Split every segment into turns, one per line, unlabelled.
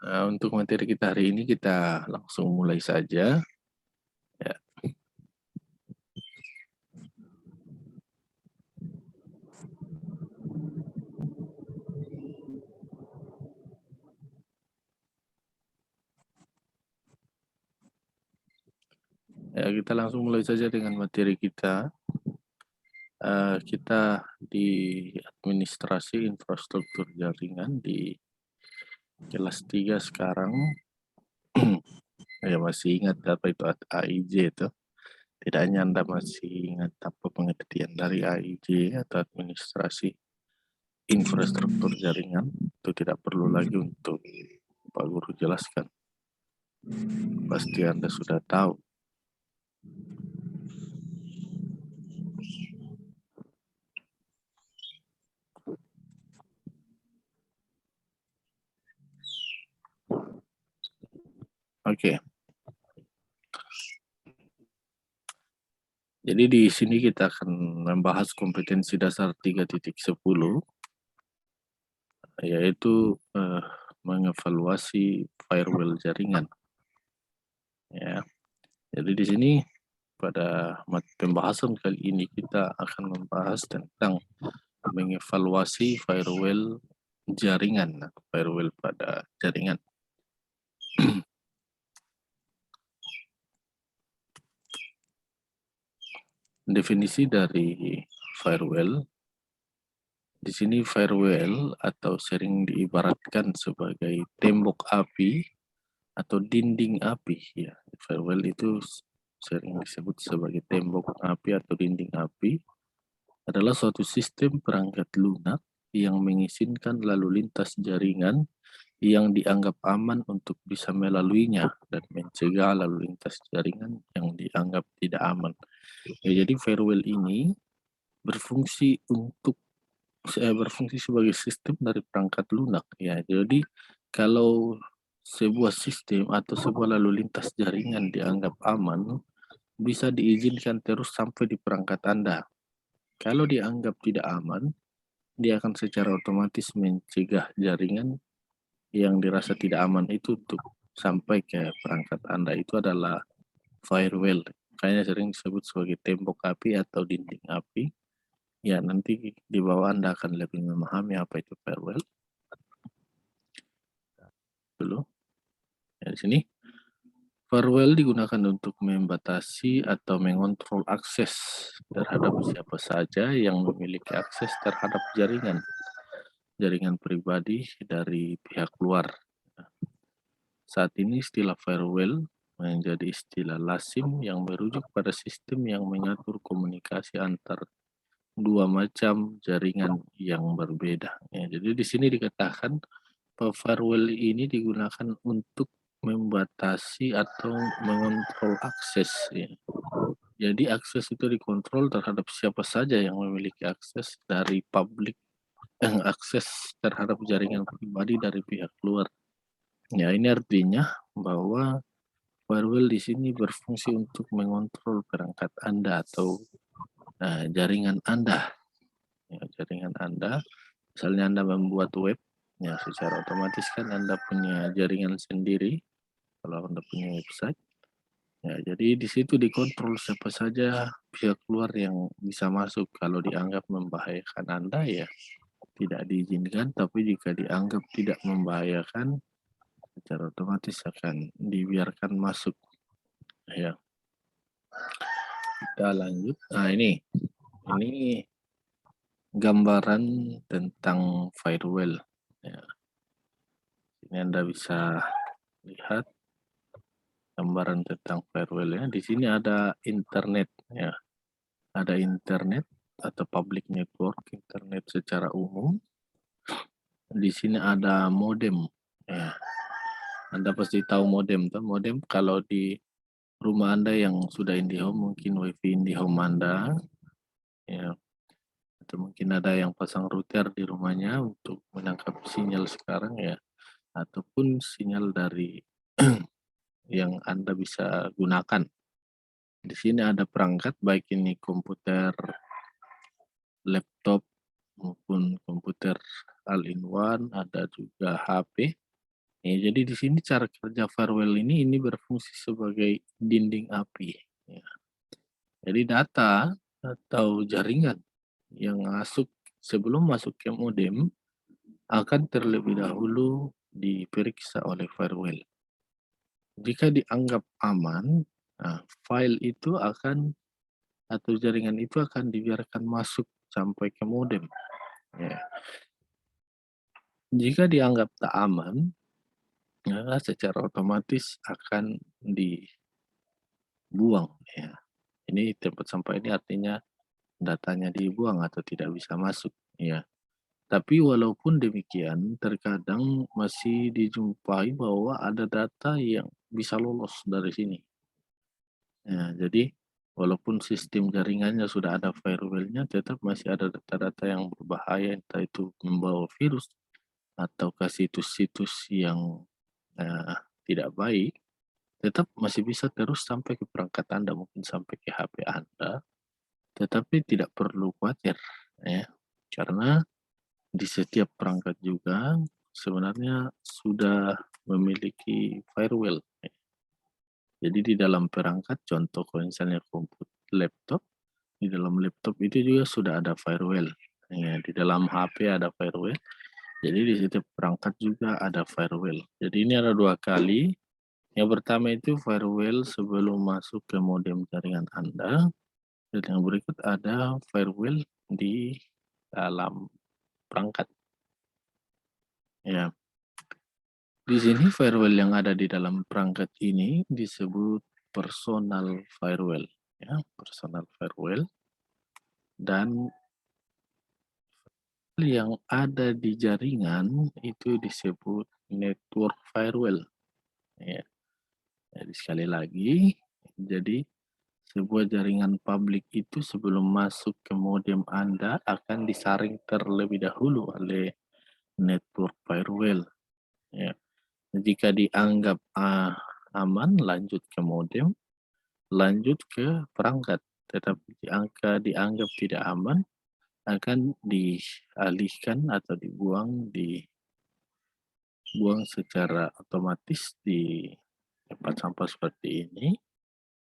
Untuk materi kita hari ini kita langsung mulai saja. Ya, kita langsung mulai saja dengan materi kita. Kita di administrasi infrastruktur jaringan di kelas 3 sekarang. Ya, masih ingat apa itu AIJ itu? Tidak hanya Anda masih ingat apa pengertian dari AIJ atau administrasi infrastruktur jaringan, itu tidak perlu lagi untuk Pak Guru jelaskan. Pasti Anda sudah tahu. Oke. Jadi di sini kita akan membahas kompetensi dasar 3.10, yaitu mengevaluasi firewall jaringan. Ya. Jadi di sini pada pembahasan kali ini kita akan membahas tentang mengevaluasi firewall jaringan, firewall pada jaringan. Definisi dari firewall. Di sini firewall atau sering diibaratkan sebagai tembok api atau dinding api, ya. Firewall itu sering disebut sebagai tembok api atau dinding api, adalah suatu sistem perangkat lunak yang mengizinkan lalu lintas jaringan yang dianggap aman untuk bisa melaluinya dan mencegah lalu lintas jaringan yang dianggap tidak aman. Ya, jadi firewall ini berfungsi sebagai sistem dari perangkat lunak, ya. Jadi kalau sebuah sistem atau sebuah lalu lintas jaringan dianggap aman, bisa diizinkan terus sampai di perangkat Anda. Kalau dianggap tidak aman, dia akan secara otomatis mencegah jaringan yang dirasa tidak aman itu untuk sampai ke perangkat Anda. Itu adalah firewall. Kayaknya sering disebut sebagai tembok api atau dinding api. Ya, nanti di bawah Anda akan lebih memahami apa itu firewall. Dulu. Ya, di sini. Firewall digunakan untuk membatasi atau mengontrol akses terhadap siapa saja yang memiliki akses terhadap jaringan pribadi dari pihak luar. Saat ini istilah firewall menjadi istilah lazim yang merujuk pada sistem yang mengatur komunikasi antar dua macam jaringan yang berbeda. Ya, jadi di sini dikatakan bahwa firewall ini digunakan untuk membatasi atau mengontrol akses, ya. Jadi akses itu dikontrol terhadap siapa saja yang memiliki akses dari publik, akses terhadap jaringan pribadi dari pihak luar. Ya, ini artinya bahwa firewall di sini berfungsi untuk mengontrol perangkat Anda atau jaringan Anda. Ya, jaringan Anda, misalnya Anda membuat web, ya secara otomatis kan Anda punya jaringan sendiri kalau Anda punya website. Ya, jadi di situ dikontrol siapa saja pihak luar yang bisa masuk. Kalau dianggap membahayakan Anda, ya tidak diizinkan, tapi jika dianggap tidak membahayakan, secara otomatis akan dibiarkan masuk. Ya, kita lanjut. Nah, ini gambaran tentang firewall. Ya. Ini Anda bisa lihat gambaran tentang firewall, ya. Di sini ada internet, ya. Ada internet atau public network, internet secara umum. Di sini ada modem, ya. Anda pasti tahu modem, tuh. Modem kalau di rumah Anda yang sudah IndiHome, mungkin WiFi IndiHome Anda, ya. Atau mungkin ada yang pasang router di rumahnya untuk menangkap sinyal sekarang, ya. Ataupun sinyal dari yang Anda bisa gunakan. Di sini ada perangkat, baik ini komputer, laptop, maupun komputer all-in-one, ada juga HP. Jadi di sini cara kerja firewall ini berfungsi sebagai dinding api, ya. Jadi data atau jaringan yang masuk sebelum masuk ke modem akan terlebih dahulu diperiksa oleh firewall. Jika dianggap aman, nah, file itu akan atau jaringan itu akan dibiarkan masuk sampai ke modem. Ya. Jika dianggap tak aman, ya, secara otomatis akan dibuang. Ya. Ini tempat sampah ini artinya datanya dibuang atau tidak bisa masuk. Ya. Tapi walaupun demikian, terkadang masih dijumpai bahwa ada data yang bisa lolos dari sini. Ya, jadi walaupun sistem jaringannya sudah ada firewall-nya, tetap masih ada data-data yang berbahaya, entah itu membawa virus atau ke situs-situs yang tidak baik, tetap masih bisa terus sampai ke perangkat Anda, mungkin sampai ke HP Anda, tetapi tidak perlu khawatir, ya, karena di setiap perangkat juga sebenarnya sudah memiliki firewall. Jadi di dalam perangkat, contoh kalau misalnya laptop, di dalam laptop itu juga sudah ada firewall. Ya, di dalam HP ada firewall. Jadi di setiap perangkat juga ada firewall. Jadi ini ada dua kali. Yang pertama itu firewall sebelum masuk ke modem jaringan Anda. Dan yang berikut ada firewall di dalam perangkat. Ya, di sini firewall yang ada di dalam perangkat ini disebut personal firewall. Ya, personal firewall. Dan yang ada di jaringan itu disebut network firewall. Ya. Jadi sekali lagi, jadi sebuah jaringan publik itu sebelum masuk ke modem Anda akan disaring terlebih dahulu oleh network firewall. Ya. Jika dianggap aman, lanjut ke modem, lanjut ke perangkat. Tetapi dianggap tidak aman, akan dialihkan atau dibuang secara otomatis di tempat sampah seperti ini.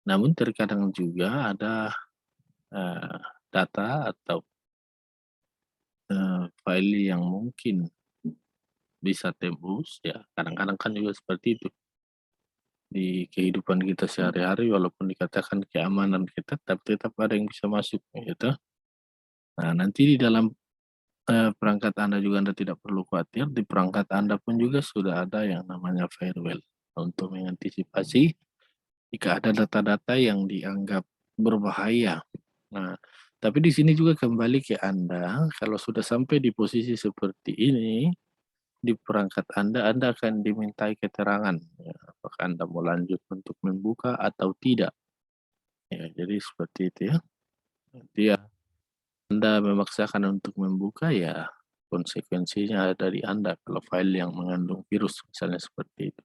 Namun terkadang juga ada eh, data atau file yang mungkin bisa tembus, ya kadang-kadang kan juga seperti itu. Di kehidupan kita sehari-hari walaupun dikatakan keamanan kita, tapi tetap ada yang bisa masuk, gitu. Nah, nanti di dalam perangkat Anda juga Anda tidak perlu khawatir, di perangkat Anda pun juga sudah ada yang namanya firewall untuk mengantisipasi jika ada data-data yang dianggap berbahaya. Nah, tapi di sini juga kembali ke Anda, kalau sudah sampai di posisi seperti ini, di perangkat Anda akan dimintai keterangan, ya, apakah Anda mau lanjut untuk membuka atau tidak. Ya, jadi seperti itu ya. Nanti ya, Anda memaksakan untuk membuka, ya konsekuensinya ada di Anda kalau file yang mengandung virus, misalnya seperti itu.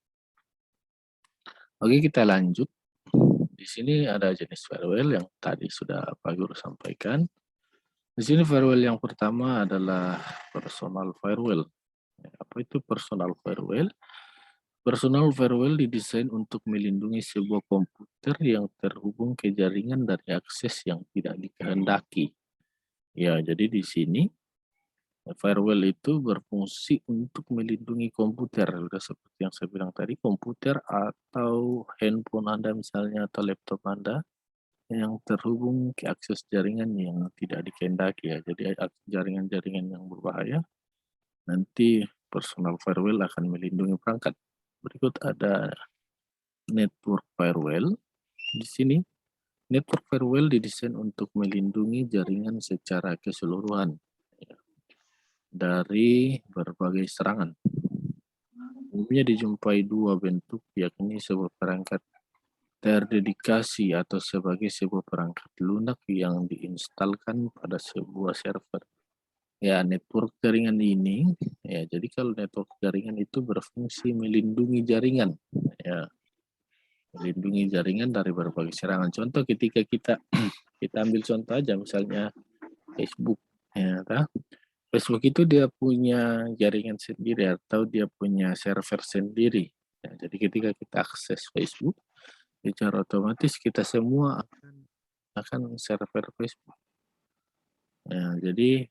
Oke, kita lanjut. Di sini ada jenis firewall yang tadi sudah Pak Guru sampaikan. Di sini firewall yang pertama adalah personal firewall. Apa itu personal firewall? Personal firewall didesain untuk melindungi sebuah komputer yang terhubung ke jaringan dari akses yang tidak dikehendaki. Ya, jadi di sini firewall itu berfungsi untuk melindungi komputer. Sudah seperti yang saya bilang tadi, komputer atau handphone Anda misalnya atau laptop Anda yang terhubung ke akses jaringan yang tidak dikehendaki ya. Jadi jaringan-jaringan yang berbahaya, nanti personal firewall akan melindungi perangkat. Berikut ada network firewall. Di sini network firewall didesain untuk melindungi jaringan secara keseluruhan ya, dari berbagai serangan. Umumnya dijumpai dua bentuk, yakni sebuah perangkat terdedikasi atau sebagai sebuah perangkat lunak yang diinstalkan pada sebuah server. Ya, network jaringan ini, ya jadi kalau network jaringan itu berfungsi melindungi jaringan, ya melindungi jaringan dari berbagai serangan. Contoh ketika kita ambil contoh aja misalnya Facebook, ya, Facebook itu dia punya jaringan sendiri atau dia punya server sendiri. Ya, jadi ketika kita akses Facebook, secara otomatis kita semua akan server Facebook. Nah, jadi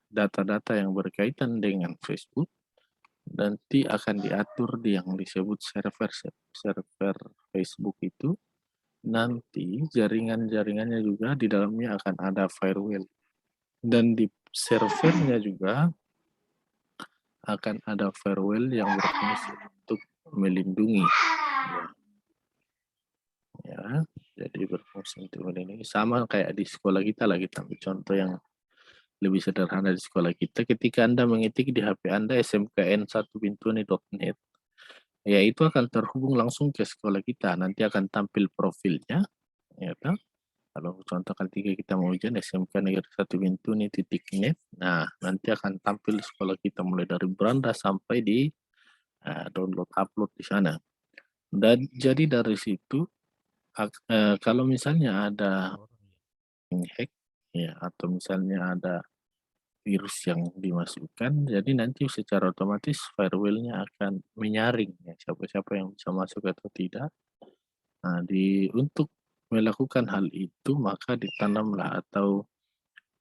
data-data yang berkaitan dengan Facebook nanti akan diatur di yang disebut server Facebook itu. Nanti jaringan-jaringannya juga di dalamnya akan ada firewall. Dan di servernya juga akan ada firewall yang berfungsi untuk melindungi. Ya, jadi berfungsi untuk melindungi. Sama kayak di sekolah kita lah, kita ambil contoh yang lebih sederhana di sekolah kita. Ketika Anda mengetik di HP Anda smkn1bintuni.net, ya itu akan terhubung langsung ke sekolah kita. Nanti akan tampil profilnya, ya kan? Kalau contoh ketika kita mau ujian SMK Negeri 1 Bintuni.net, nah nanti akan tampil sekolah kita mulai dari beranda sampai di download upload di sana. Dan jadi dari situ kalau misalnya ada yang hack ya atau misalnya ada virus yang dimasukkan, jadi nanti secara otomatis firewall-nya akan menyaring ya siapa-siapa yang bisa masuk atau tidak. Nah, untuk melakukan hal itu maka ditanamlah atau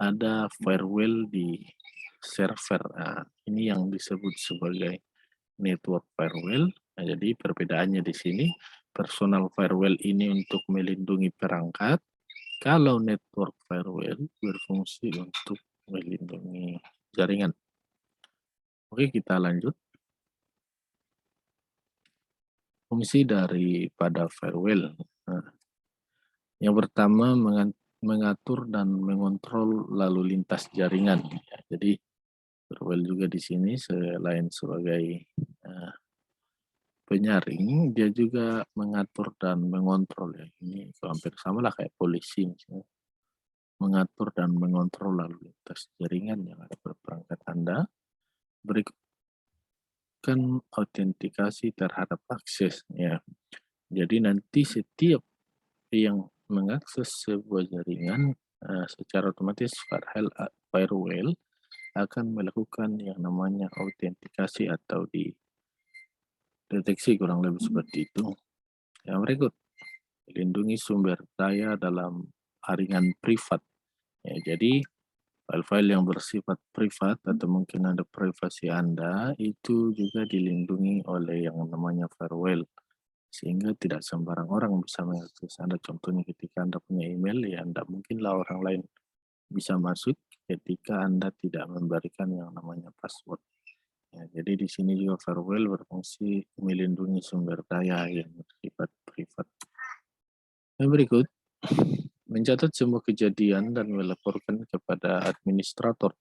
ada firewall di server. Nah, ini yang disebut sebagai network firewall. Nah, jadi perbedaannya di sini personal firewall ini untuk melindungi perangkat, kalau network firewall berfungsi untuk melindungi jaringan. Oke, kita lanjut. Fungsi daripada firewall. Nah, yang pertama mengatur dan mengontrol lalu lintas jaringan. Ya, jadi firewall juga di sini selain sebagai penyaring, dia juga mengatur dan mengontrol ya. Ini hampir sama lah kayak polisi misalnya. Mengatur dan mengontrol lalu lintas jaringan yang ada pada perangkat Anda. Berikan autentikasi terhadap akses ya. Jadi nanti setiap yang mengakses sebuah jaringan secara otomatis firewall akan melakukan yang namanya autentikasi atau dideteksi kurang lebih seperti itu. Yang berikut, melindungi sumber daya dalam jaringan privat. Ya, jadi file-file yang bersifat privat atau mungkin ada privasi Anda itu juga dilindungi oleh yang namanya firewall. Sehingga tidak sembarang orang bisa mengakses Anda. Contohnya ketika Anda punya email, ya Anda mungkinlah orang lain bisa masuk ketika Anda tidak memberikan yang namanya password. Ya, jadi di sini juga firewall berfungsi melindungi sumber daya yang bersifat privat. Yang berikut, mencatat semua kejadian dan melaporkan kepada administrator.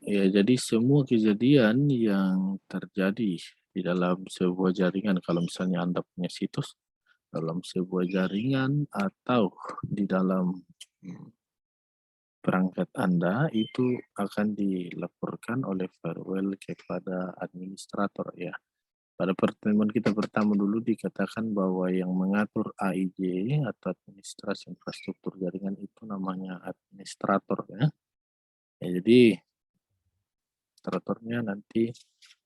Ya, jadi semua kejadian yang terjadi di dalam sebuah jaringan, kalau misalnya Anda punya situs, dalam sebuah jaringan atau di dalam perangkat Anda itu akan dilaporkan oleh firewall kepada administrator ya. Pada pertemuan kita pertama dulu dikatakan bahwa yang mengatur AIJ atau administrasi infrastruktur jaringan itu namanya administrator ya. Ya, jadi administratornya nanti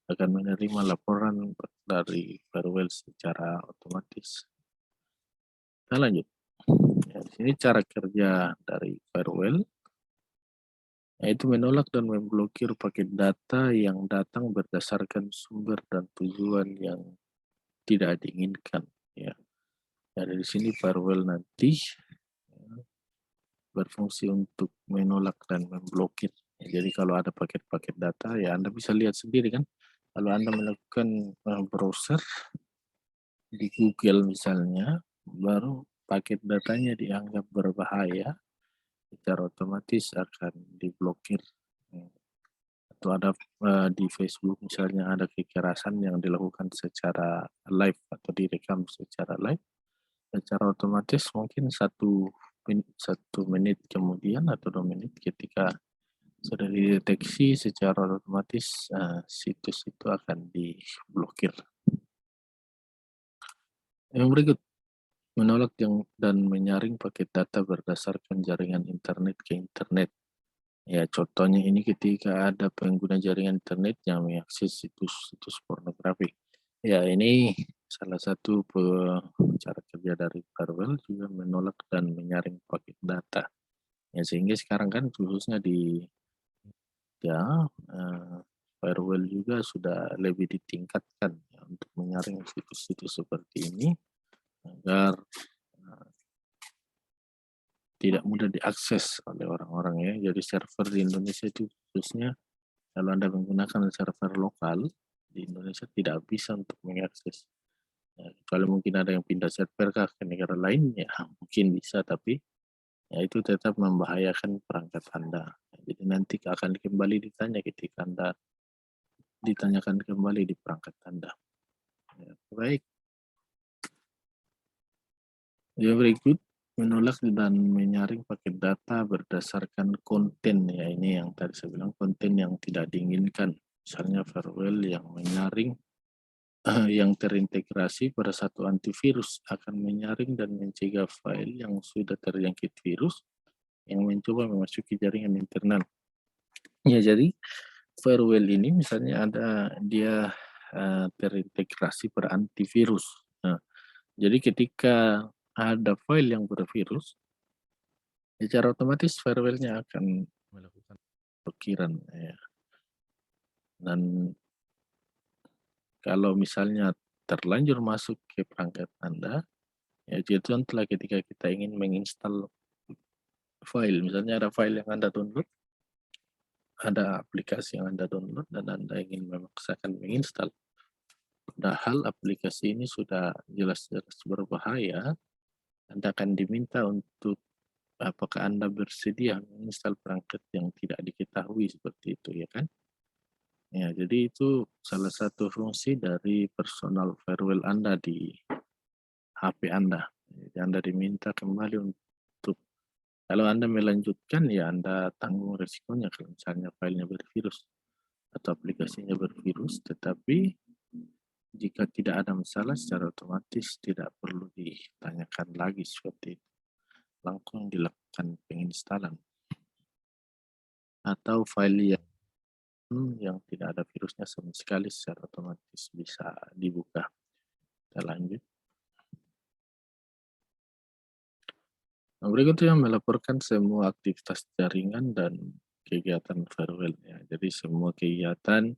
akan menerima laporan dari firewall secara otomatis. Kita lanjut. Ya, di sini cara kerja dari firewall, yaitu menolak dan memblokir paket data yang datang berdasarkan sumber dan tujuan yang tidak diinginkan. Ya, dari sini firewall nanti berfungsi untuk menolak dan memblokir. Ya, jadi kalau ada paket-paket data, ya Anda bisa lihat sendiri kan. Kalau Anda melakukan browser di Google misalnya, baru paket datanya dianggap berbahaya, secara otomatis akan diblokir. Atau ada di Facebook misalnya ada kekerasan yang dilakukan secara live atau direkam secara live, secara otomatis mungkin satu menit kemudian atau 2 menit ketika sudah dideteksi secara otomatis situs itu akan diblokir. Yang berikut, menolak dan menyaring paket data berdasarkan jaringan internet ke internet. Ya, contohnya ini ketika ada pengguna jaringan internet yang mengakses situs-situs pornografi. Ya, ini salah satu cara kerja dari firewall juga menolak dan menyaring paket data. Ya, sehingga sekarang kan khususnya di ya firewall juga sudah lebih ditingkatkan ya, untuk menyaring situs-situs seperti ini agar eh, tidak mudah diakses oleh orang-orang ya. Jadi server di Indonesia itu khususnya kalau Anda menggunakan server lokal di Indonesia tidak bisa untuk mengakses. Ya, kalau mungkin ada yang pindah server ke negara lain, ya mungkin bisa, tapi ya itu tetap membahayakan perangkat Anda. Jadi nanti akan kembali ditanya ketika Anda ditanyakan kembali di perangkat Anda. Ya, baik. Ya, berikut menolak dan menyaring paket data berdasarkan konten ya, ini yang tadi saya bilang konten yang tidak diinginkan. Misalnya firewall yang menyaring yang terintegrasi pada satu antivirus akan menyaring dan mencegah file yang sudah terjangkit virus yang mencoba memasuki jaringan internal. Ya, jadi firewall ini misalnya ada dia terintegrasi pada antivirus. Nah, jadi ketika ada file yang bervirus, secara otomatis firewall-nya akan melakukan blokiran ya. Dan kalau misalnya terlanjur masuk ke perangkat Anda, ya itu contohnya ketika kita ingin menginstal file, misalnya ada file yang Anda download, ada aplikasi yang Anda download dan Anda ingin memaksakan menginstal. Padahal aplikasi ini sudah jelas-jelas berbahaya, Anda akan diminta untuk apakah Anda bersedia menginstal perangkat yang tidak diketahui seperti itu, ya kan? Ya, jadi itu salah satu fungsi dari personal firewall Anda di HP Anda. Jadi Anda diminta kembali untuk kalau Anda melanjutkan ya Anda tanggung resikonya kalau misalnya filenya bervirus atau aplikasinya bervirus, tetapi jika tidak ada masalah secara otomatis tidak perlu ditanyakan lagi seperti itu. Langsung dilakukan penginstalan. Atau file yang tidak ada virusnya sama sekali secara otomatis bisa dibuka. Kita lanjut. Nah, berikutnya melaporkan semua aktivitas jaringan dan kegiatan firewall ya. Jadi semua kegiatan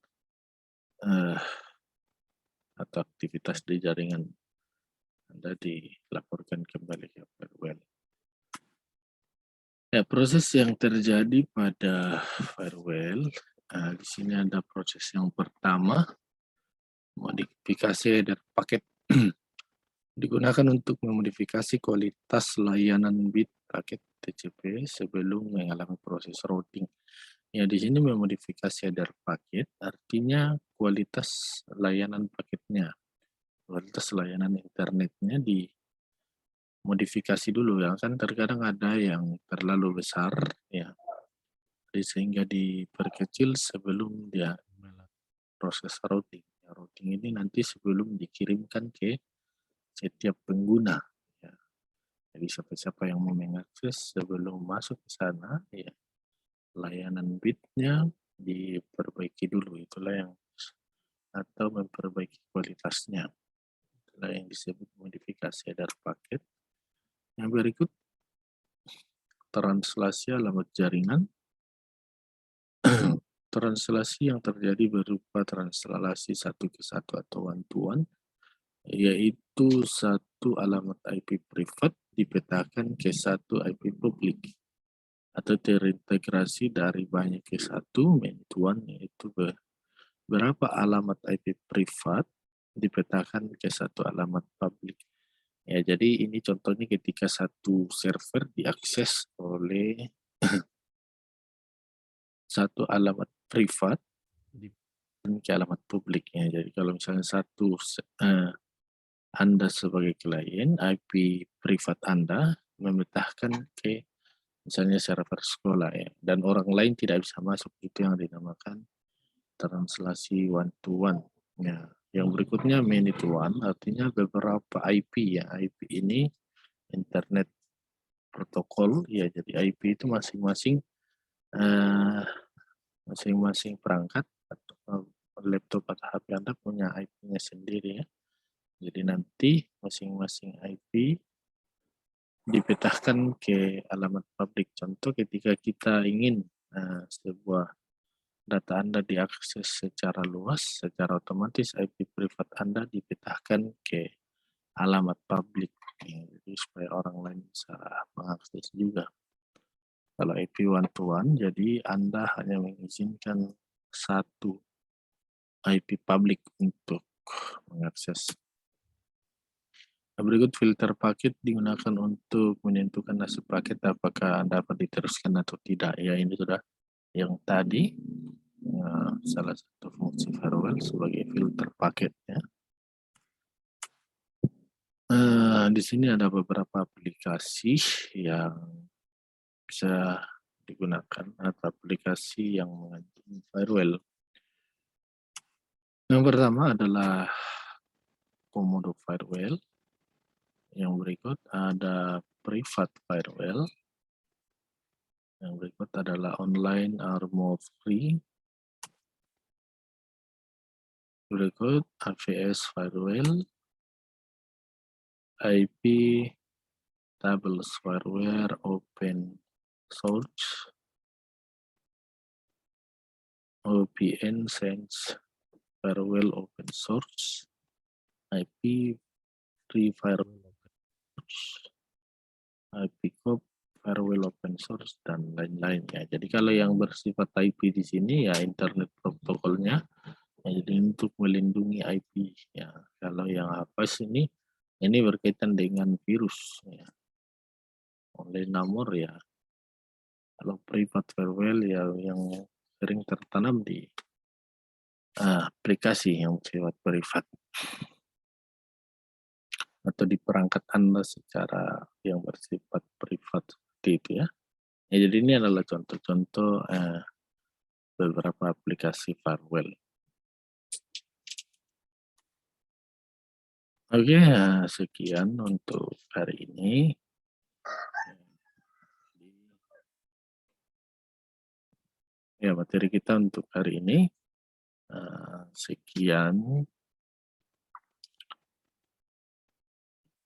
atau aktivitas di jaringan Anda dilaporkan kembali ke firewall. Ya, proses yang terjadi pada firewall, di sini ada proses yang pertama, modifikasi header paket. Digunakan untuk memodifikasi kualitas layanan bit paket TCP sebelum mengalami proses routing. Ya, di sini memodifikasi header paket artinya kualitas layanan paketnya, kualitas layanan internetnya dimodifikasi dulu ya kan, terkadang ada yang terlalu besar ya, jadi sehingga diperkecil sebelum dia proses routing. Ya, routing ini nanti sebelum dikirimkan ke setiap pengguna. Ya. Jadi siapa-siapa yang mau mengakses sebelum masuk ke sana, ya layanan bitnya diperbaiki dulu. Itulah yang atau memperbaiki kualitasnya. Itulah yang disebut modifikasi header paket. Yang berikut translasi alamat jaringan. Translasi yang terjadi berupa translasi satu ke satu atau one to one, yaitu satu alamat IP privat dipetakan ke satu IP publik atau terintegrasi dari banyak ke satu main to one, yaitu berapa alamat IP privat dipetakan ke satu alamat publik. Ya, jadi ini contohnya ketika satu server diakses oleh satu alamat privat ke alamat publik ya. Jadi kalau misalnya Anda sebagai klien, IP privat Anda memetahkan ke misalnya server sekolah ya, dan orang lain tidak bisa masuk, itu yang dinamakan translasi one to one. Ya, yang berikutnya many to one artinya beberapa IP ya. IP ini internet protokol ya, jadi IP itu masing-masing eee, masing-masing perangkat atau laptop atau HP Anda punya IP-nya sendiri ya. Jadi nanti masing-masing IP dipetahkan ke alamat publik. Contoh ketika kita ingin, sebuah data Anda diakses secara luas, secara otomatis IP privat Anda dipetahkan ke alamat publik, ya, jadi supaya orang lain bisa mengakses juga. Kalau IP one to one, jadi Anda hanya mengizinkan satu IP publik untuk mengakses. Nah, berikut filter paket digunakan untuk menentukan nasib paket apakah dapat diteruskan atau tidak. Ya, ini sudah yang tadi salah satu fungsi firewall sebagai filter paket ya. Di sini ada beberapa aplikasi yang bisa digunakan atau aplikasi yang mengandung firewall. Yang pertama adalah Komodo Firewall. Yang berikut ada Private Firewall. Yang berikut adalah Online Armor Free. Berikut AVS Firewall, IP Tables Firewall Open Source, OPN Sense Firewall Open Source, IP Free Firewall Open Source, IP Cop Firewall Open Source, dan lain-lain ya. Jadi kalau yang bersifat IP di sini ya internet protokolnya, ya, jadi untuk melindungi IP ya. Kalau yang APS ini berkaitan dengan virus ya. Online nomor ya. Kalau private firewall ya yang sering tertanam di aplikasi yang bersifat privat atau di perangkat Anda secara yang bersifat privat seperti itu ya. Ya, jadi ini adalah contoh-contoh beberapa aplikasi firewall. Oke, sekian untuk hari ini. Ya, materi kita untuk hari ini sekian,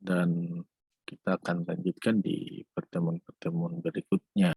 dan kita akan lanjutkan di pertemuan-pertemuan berikutnya.